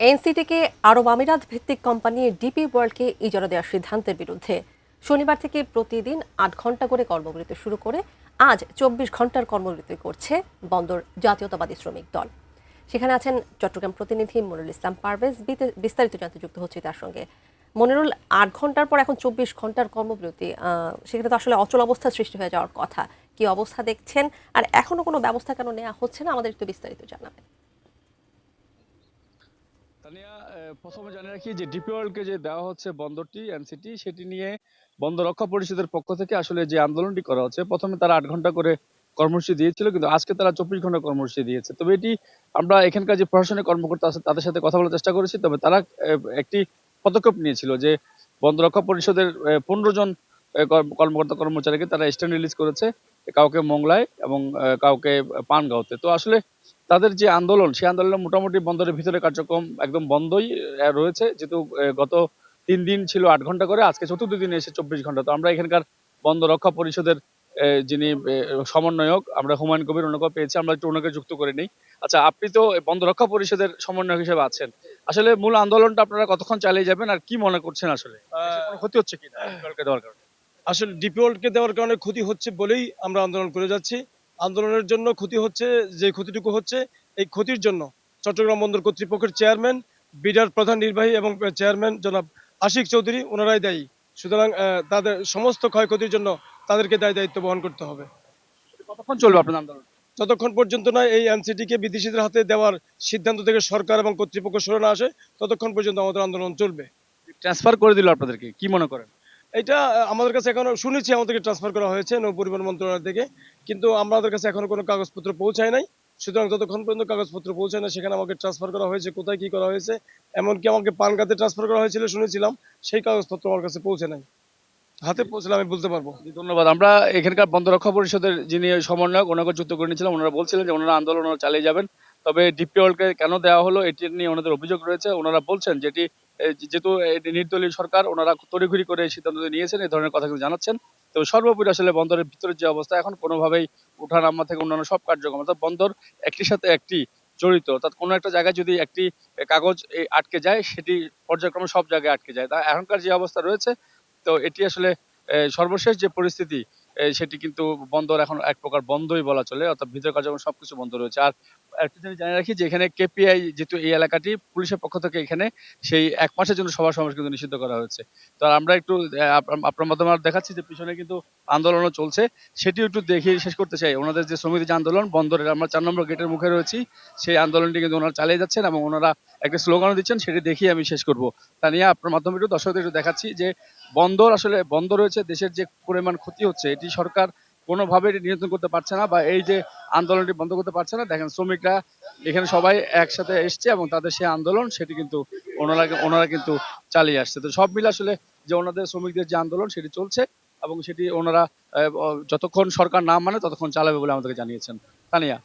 এনসিটিকে আরব আমিরাত ভিত্তিক company DP ওয়ার্ল্ডকে ইজারা দেওয়ার সিদ্ধান্তের বিরুদ্ধে শনিবার থেকে প্রতিদিন ৮ ঘণ্টা করে কর্মবিরতি শুরু করে আজ ২৪ ঘণ্টার কর্মবিরতি করছে বন্দর জাতীয়তাবাদী শ্রমিক দল। সেখানে আছেন চট্টগ্রাম প্রতিনিধি মনিরুল ইসলাম পারভেজ। বিস্তারিত জানতে যুক্ত হচ্ছে তার সঙ্গে। মনিরুল, ৮ ঘণ্টার পর এখন ২৪ ঘণ্টার কর্মবিরতি, সেখানে তো আসলে অচল অবস্থার সৃষ্টি হয়ে যাওয়ার কথা। কি অবস্থা দেখছেন, আর এখনো কোনো ব্যবস্থা কেন নেওয়া হচ্ছে না, আমাদের একটু বিস্তারিত জানাবেন। তানিয়া, প্রথমে জানিয়ে রাখি যে ডিপি ওয়ার্ল্ডকে যে দেওয়া হচ্ছে বন্দরটি এনসিটি, সেটি নিয়ে বন্দর রক্ষা পরিষদের পক্ষ থেকে আসলে যে আন্দোলনটি করা হচ্ছে, প্রথমে তারা ৮ ঘণ্টা করে কর্মসূচি দিয়েছিল, কিন্তু আজকে তারা ২৪ ঘণ্টা কর্মসূচি দিয়েছে। তবে এটি আমরা এখানকার যে প্রশাসনিক কর্মকর্তা আছে তাদের সাথে কথা বলার চেষ্টা করেছি। তবে তারা একটি পদক্ষেপ নিয়েছিল যে বন্দর রক্ষা পরিষদের ১৫ জন কর্মকর্তা কর্মচারীকে তারা স্ট্যান্ড রিলিজ করেছে, কাউকে মোংলায় এবং কাউকে পানগাঁওতে। তো আসলে তাদের যে আন্দোলন, সেই আন্দোলনে মোটামুটি বন্দরের ভিতরে কার্যক্রম একদম বন্ধই রয়েছে, যেহেতু গত ৩ দিন ছিল ৮ ঘণ্টা করে, আজকে চতুর্থ দিনে এসে ২৪ ঘণ্টা। তো আমরা এখানকার বন্দর রক্ষা পরিষদের যিনি সমন্বয়ক, আমরা হুমায়ুন কবির ওনাকে পেয়েছি, আমরা একটু ওনাকে যুক্ত করে নিই। আচ্ছা, আপনি তো বন্দর রক্ষা পরিষদের সমন্বয়ক হিসেবে আছেন, আসলে মূল আন্দোলনটা আপনারা কতক্ষণ চালিয়ে যাবেন আর কি মনে করছেন? আসলে কোনো ক্ষতি হচ্ছে কিনা দেওয়ার কারণে? আসলে ডিপি ওয়ার্ল্ডকে দেওয়ার কারণে ক্ষতি হচ্ছে বলেই আমরা আন্দোলন করে যাচ্ছি। আন্দোলনের জন্য ক্ষতি হচ্ছে, যে ক্ষতিটুকু হচ্ছে, এই ক্ষতির জন্য চট্টগ্রাম বন্দর কর্তৃপক্ষের চেয়ারম্যান, বিডার প্রধান নির্বাহী এবং চেয়ারম্যান জনাব আশিক চৌধুরী ওনারাই দায়ী। সুতরাং তাদের সমস্ত ক্ষয়ক্ষতির জন্য তাদেরকে দায়িত্ব বহন করতে হবে। কতক্ষণ চলবে আপনার আন্দোলন? যতক্ষণ পর্যন্ত না এই এনসিটিকে বিদেশিদের হাতে দেওয়ার সিদ্ধান্ত থেকে সরকার এবং কর্তৃপক্ষ সরে না আসে, ততক্ষণ পর্যন্ত আমাদের আন্দোলন চলবে। ট্রান্সফার করে দিল আপনাদেরকে, কি মনে করেন? এটা আমাদের কাছে এখনো শুনেছি আমাদেরকে ট্রান্সফার করা হয়েছে নৌ পরিবহন মন্ত্রণালয় থেকে, কিন্তু আমাদের কাছে এখনো কোনো কাগজপত্র পৌঁছায় নাই। সুতরাং যতক্ষণ পর্যন্ত কাগজপত্র পৌঁছায় না, সেখানে আমাকে ট্রান্সফার করা হয়েছে, কোথায় কি করা হয়েছে, এমনকি আমাকে পানগাতে ট্রান্সফার করা হয়েছিল শুনেছিলাম, সেই কাগজপত্র আমার কাছে পৌঁছে নাই। হাতে পৌঁছলে আমি বলতে পারবো। জি, ধন্যবাদ। আমরা এখানকার বন্দর রক্ষা পরিষদের যিনি সমন্বয়ক, ওনাকে যুক্ত করে নিয়েছিলাম। ওনারা বলছিলেন যে ওনারা আন্দোলন চালিয়ে যাবেন। তবে ডিপি ওয়ার্ল্ডকে কেন দেওয়া হলো এটি নিয়ে ওনাদের অভিযোগ রয়েছে। ওনারা বলছেন যেটি যেহেতু এটি নির্দলীয় সরকার, ওনারা তড়িঘড়ি করে এই সিদ্ধান্ত নিয়েছেন, এই ধরনের কথা কিন্তু জানাচ্ছেন। তবে সর্বোপরি আসলে বন্দরের ভিতরের যে অবস্থা, এখন কোনোভাবেই ওঠানামা থেকে অন্যান্য সব কার্যক্রম, অর্থাৎ বন্দর একটির সাথে একটি জড়িত, অর্থাৎ কোনো একটা জায়গায় যদি একটি কাগজ আটকে যায়, সেটি পর্যায়ক্রমে সব জায়গায় আটকে যায়। তা এখনকার যে অবস্থা রয়েছে, তো এটি আসলে সর্বশেষ যে পরিস্থিতি, সেটি কিন্তু বন্দর এখন এক প্রকার বন্ধই বলা চলে, অর্থাৎ ভিতরের কার্যক্রম সবকিছু বন্ধ রয়েছে। আর একটা জিনিস জানিয়ে রাখি যে এখানে কেপিআই, যেহেতু এই এলাকাটি পুলিশের পক্ষ থেকে এখানে সেই ১ মাসের জন্য সভা সমাবেশ কিন্তু নিষিদ্ধ করা হয়েছে। তো আর আমরা একটু আপনার মাধ্যমে আর দেখাচ্ছি যে পিছনে কিন্তু আন্দোলনও চলছে, সেটিও একটু দেখিয়ে শেষ করতে চাই। ওনাদের যে শ্রমিক যে আন্দোলন বন্দরের, আমরা ৪ নম্বর গেটের মুখে রয়েছি, সেই আন্দোলনটি কিন্তু ওনারা চালিয়ে যাচ্ছেন এবং ওনারা একটা স্লোগানও দিচ্ছেন, সেটি দেখিয়ে আমি শেষ করব। তা নিয়ে আপনার মাধ্যমে একটু দর্শকদের একটু দেখাচ্ছি যে বন্দর আসলে বন্ধ রয়েছে, দেশের যে পরিমাণ ক্ষতি হচ্ছে এটি সরকার কোনোভাবে এটি নিয়ন্ত্রণ করতে পারছে না, বা এই যে আন্দোলনটি বন্ধ করতে পারছে না। দেখেন, শ্রমিকরা এখানে সবাই একসাথে এসছে এবং তাদের সেই আন্দোলন, সেটি কিন্তু ওনারা কিন্তু চালিয়ে আসছে। তো সব মিলে আসলে যে ওনাদের শ্রমিকদের যে আন্দোলন, সেটি চলছে এবং সেটি ওনারা যতক্ষণ সরকার না মানে ততক্ষণ চালাবে বলে আমাদেরকে জানিয়েছেন। তানিয়া।